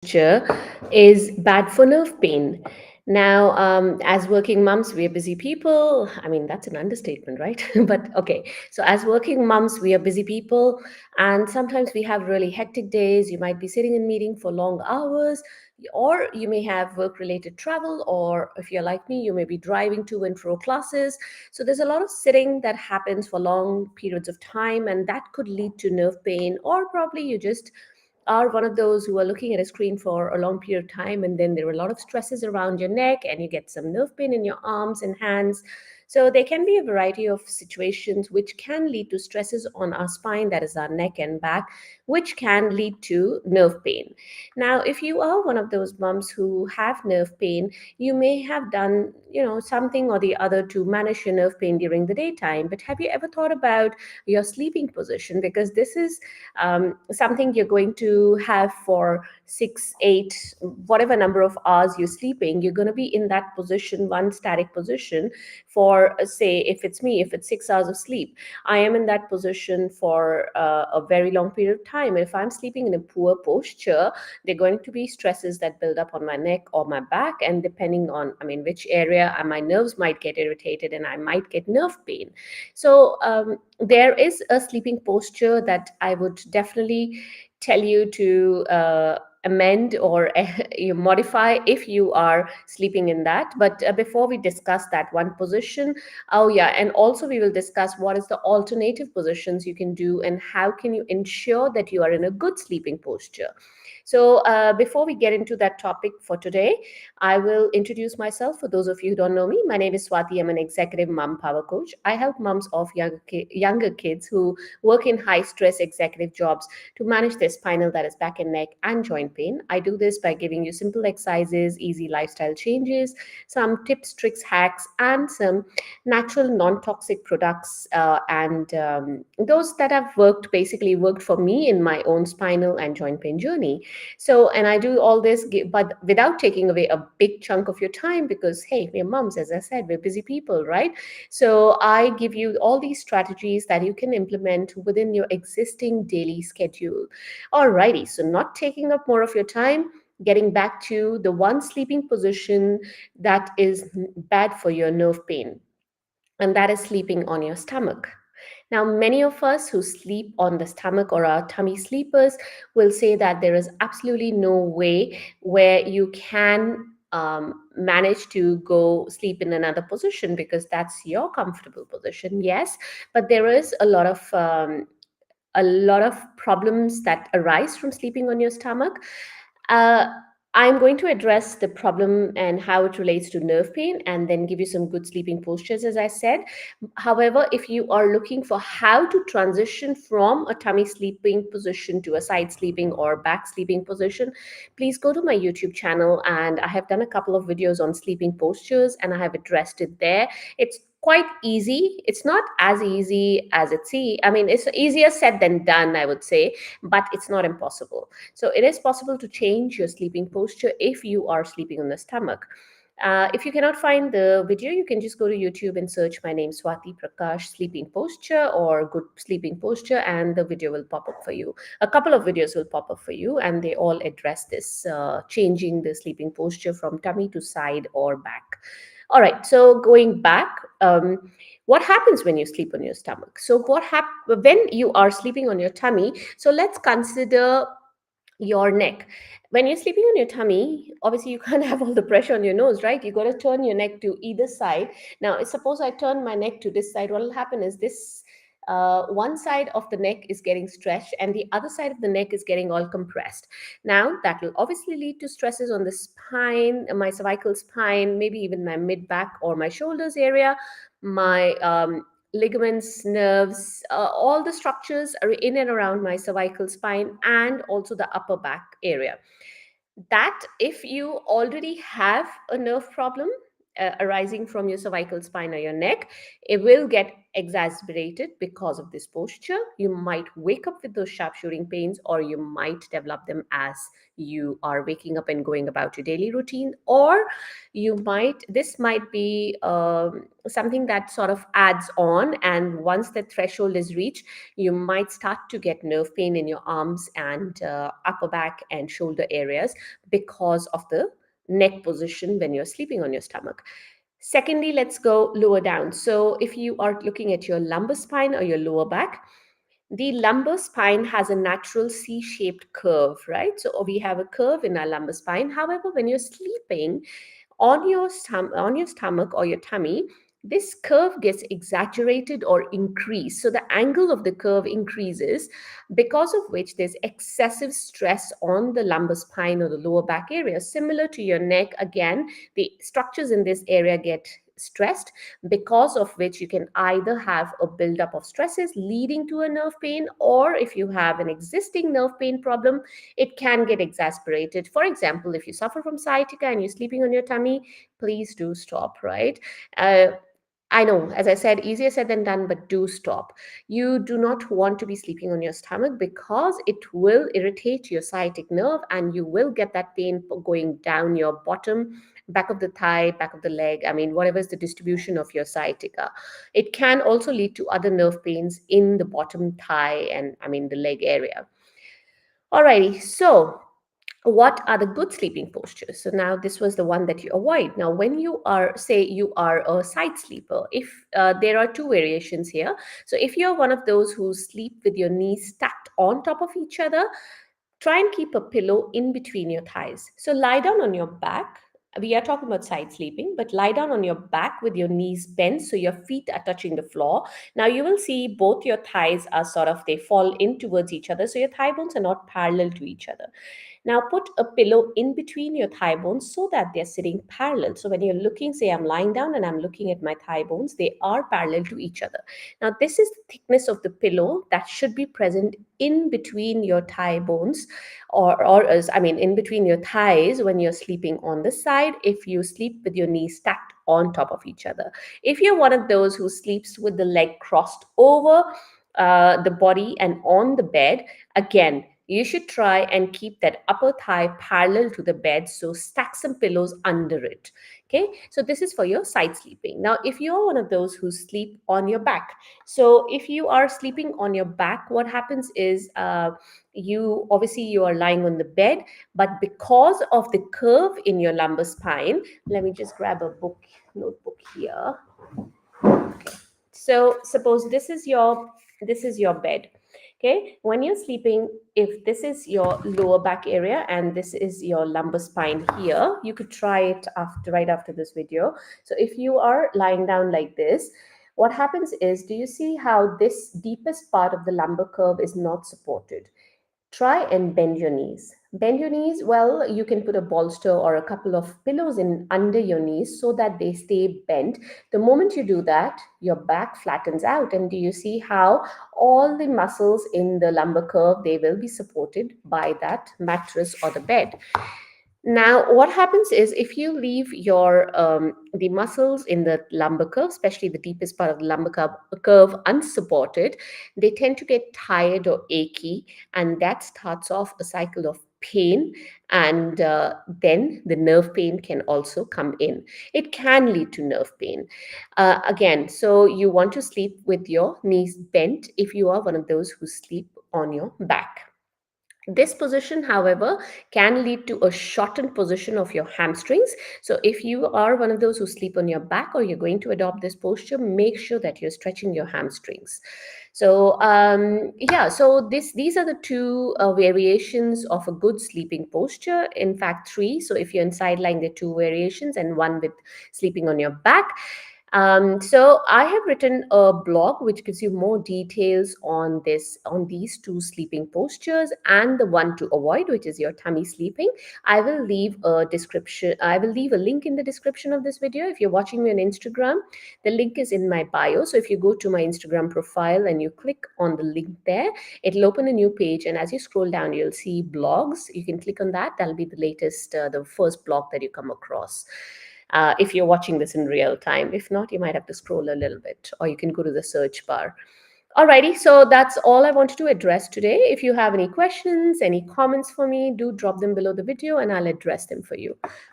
posture is bad for nerve pain. Now, as working moms, we are busy people. I mean, that's an understatement, right? But okay. So, as working moms, we are busy people, and sometimes we have really hectic days. You might be sitting in meeting for long hours, or you may have work-related travel, or if you're like me, you may be driving to and fro classes. So, there's a lot of sitting that happens for long periods of time, and that could lead to nerve pain, or probably you just are one of those who are looking at a screen for a long period of time, and then there are a lot of stresses around your neck and you get some nerve pain in your arms and hands. So there can be a variety of situations which can lead to stresses on our spine, that is our neck and back, which can lead to nerve pain. Now, if you are one of those moms who have nerve pain, you may have done, something or the other to manage your nerve pain during the daytime, but have you ever thought about your sleeping position? Because this is something you're going to have for 6, 8, whatever number of hours you're sleeping. You're going to be in that position, one static position, for say, if it's me, if it's 6 hours of sleep, I am in that position for a very long period of time. If I'm sleeping in a poor posture, there are going to be stresses that build up on my neck or my back, and depending on, I mean, which area, my nerves might get irritated and I might get nerve pain. So there is a sleeping posture that I would definitely tell you to amend or you modify if you are sleeping in that. But before we discuss that one position, oh yeah, and also we will discuss what is the alternative positions you can do and how can you ensure that you are in a good sleeping posture. So before we get into that topic for today, I will introduce myself. For those of you who don't know me, my name is Swati. I'm an executive mom power coach. I help moms of younger kids who work in high stress executive jobs to manage their spinal, that is back and neck, and joint pain. I do this by giving you simple exercises, easy lifestyle changes, some tips, tricks, hacks, and some natural non-toxic products, and those that have basically worked for me in my own spinal and joint pain journey. So, and I do all this, but without taking away a big chunk of your time, because hey, we're moms, as I said, we're busy people, right? So I give you all these strategies that you can implement within your existing daily schedule. Alrighty, so not taking up more of your time, getting back to the one sleeping position that is bad for your nerve pain, and that is sleeping on your stomach. Now, many of us who sleep on the stomach or are tummy sleepers will say that there is absolutely no way where you can manage to go sleep in another position because that's your comfortable position. Yes, but there is a lot of problems that arise from sleeping on your stomach. Uh, I'm going to address the problem and how it relates to nerve pain and then give you some good sleeping postures, as I said. However, if you are looking for how to transition from a tummy sleeping position to a side sleeping or back sleeping position, please go to my YouTube channel. And I have done a couple of videos on sleeping postures and I have addressed it there. It's quite easy. It's not as easy as I mean, it's easier said than done, I would say, but it's not impossible. So it is possible to change your sleeping posture if you are sleeping on the stomach. If you cannot find the video, you can just go to YouTube and search my name, Swati Prakash Sleeping Posture or Good Sleeping Posture, and the video will pop up for you. A couple of videos will pop up for you, and they all address this changing the sleeping posture from tummy to side or back. All right, so going back, what happens when you sleep on your stomach? So, when you are sleeping on your tummy? So, let's consider your neck. When you're sleeping on your tummy, obviously you can't have all the pressure on your nose, right? You got to turn your neck to either side. Now, suppose I turn my neck to this side, what will happen is this. One side of the neck is getting stretched and the other side of the neck is getting all compressed. Now, that will obviously lead to stresses on the spine, my cervical spine, maybe even my mid back or my shoulders area, my ligaments, nerves, all the structures are in and around my cervical spine and also the upper back area. That if you already have a nerve problem, arising from your cervical spine or your neck, it will get exacerbated because of this posture. You might wake up with those sharp shooting pains, or you might develop them as you are waking up and going about your daily routine, or this might be something that sort of adds on, and once the threshold is reached, you might start to get nerve pain in your arms and upper back and shoulder areas because of the neck position when you're sleeping on your stomach. Secondly, let's go lower down. So if you are looking at your lumbar spine or your lower back, the lumbar spine has a natural C-shaped curve, right? So we have a curve in our lumbar spine. However, when you're sleeping on your stomach or your tummy, this curve gets exaggerated or increased. So the angle of the curve increases, because of which there's excessive stress on the lumbar spine or the lower back area. Similar to your neck, again, the structures in this area get stressed, because of which you can either have a buildup of stresses leading to a nerve pain, or if you have an existing nerve pain problem, it can get exasperated. For example, if you suffer from sciatica and you're sleeping on your tummy, please do stop, right? Uh, I know, as I said, easier said than done, but do stop. You do not want to be sleeping on your stomach, because it will irritate your sciatic nerve and you will get that pain going down your bottom, back of the thigh, back of the leg. I mean, whatever is the distribution of your sciatica. It can also lead to other nerve pains in the bottom thigh and, I mean, the leg area. Alrighty, so what are the good sleeping postures? So now this was the one that you avoid. Now, when you are, say, you are a side sleeper, if there are two variations here. So if you're one of those who sleep with your knees stacked on top of each other, try and keep a pillow in between your thighs. So lie down on your back. We are talking about side sleeping, but lie down on your back with your knees bent so your feet are touching the floor. Now you will see both your thighs are sort of, they fall in towards each other. So your thigh bones are not parallel to each other. Now put a pillow in between your thigh bones so that they're sitting parallel. So when you're looking, say I'm lying down and I'm looking at my thigh bones, they are parallel to each other. Now this is the thickness of the pillow that should be present in between your thigh bones, or as I mean in between your thighs when you're sleeping on the side, if you sleep with your knees stacked on top of each other. If you're one of those who sleeps with the leg crossed over the body and on the bed, again, you should try and keep that upper thigh parallel to the bed. So stack some pillows under it. Okay, so this is for your side sleeping. Now, if you're one of those who sleep on your back, so if you are sleeping on your back, what happens is you are lying on the bed, but because of the curve in your lumbar spine, let me just grab a notebook here. So suppose this is your bed. Okay, when you're sleeping, if this is your lower back area and this is your lumbar spine here, you could try it right after this video. So if you are lying down like this, what happens is, do you see how this deepest part of the lumbar curve is not supported? Try and bend your knees. Bend your knees. Well, you can put a bolster or a couple of pillows in under your knees so that they stay bent. The moment you do that, your back flattens out. And do you see how all the muscles in the lumbar curve, they will be supported by that mattress or the bed? Now, what happens is, if you leave your the muscles in the lumbar curve, especially the deepest part of the lumbar curve unsupported, they tend to get tired or achy, and that starts off a cycle of pain, and then the nerve pain can also come in. It can lead to nerve pain. Again, so you want to sleep with your knees bent if you are one of those who sleep on your back. This position, however, can lead to a shortened position of your hamstrings. So if you are one of those who sleep on your back, or you're going to adopt this posture, make sure that you're stretching your hamstrings. So yeah, so these are the two variations of a good sleeping posture. In fact, three. So if you're in side lying, there are two variations and one with sleeping on your back. So I have written a blog which gives you more details on these two sleeping postures and the one to avoid, which is your tummy sleeping. I will leave a link in the description of this video. If you're watching me on Instagram, the link is in my bio. So if you go to my Instagram profile and you click on the link there, it'll open a new page. And as you scroll down, you'll see blogs. You can click on that. That'll be the latest, the first blog that you come across. if you're watching this in real time. If not, you might have to scroll a little bit, or you can go to the search bar. Alrighty, so that's all I wanted to address today. If you have any questions, any comments for me, do drop them below the video and I'll address them for you.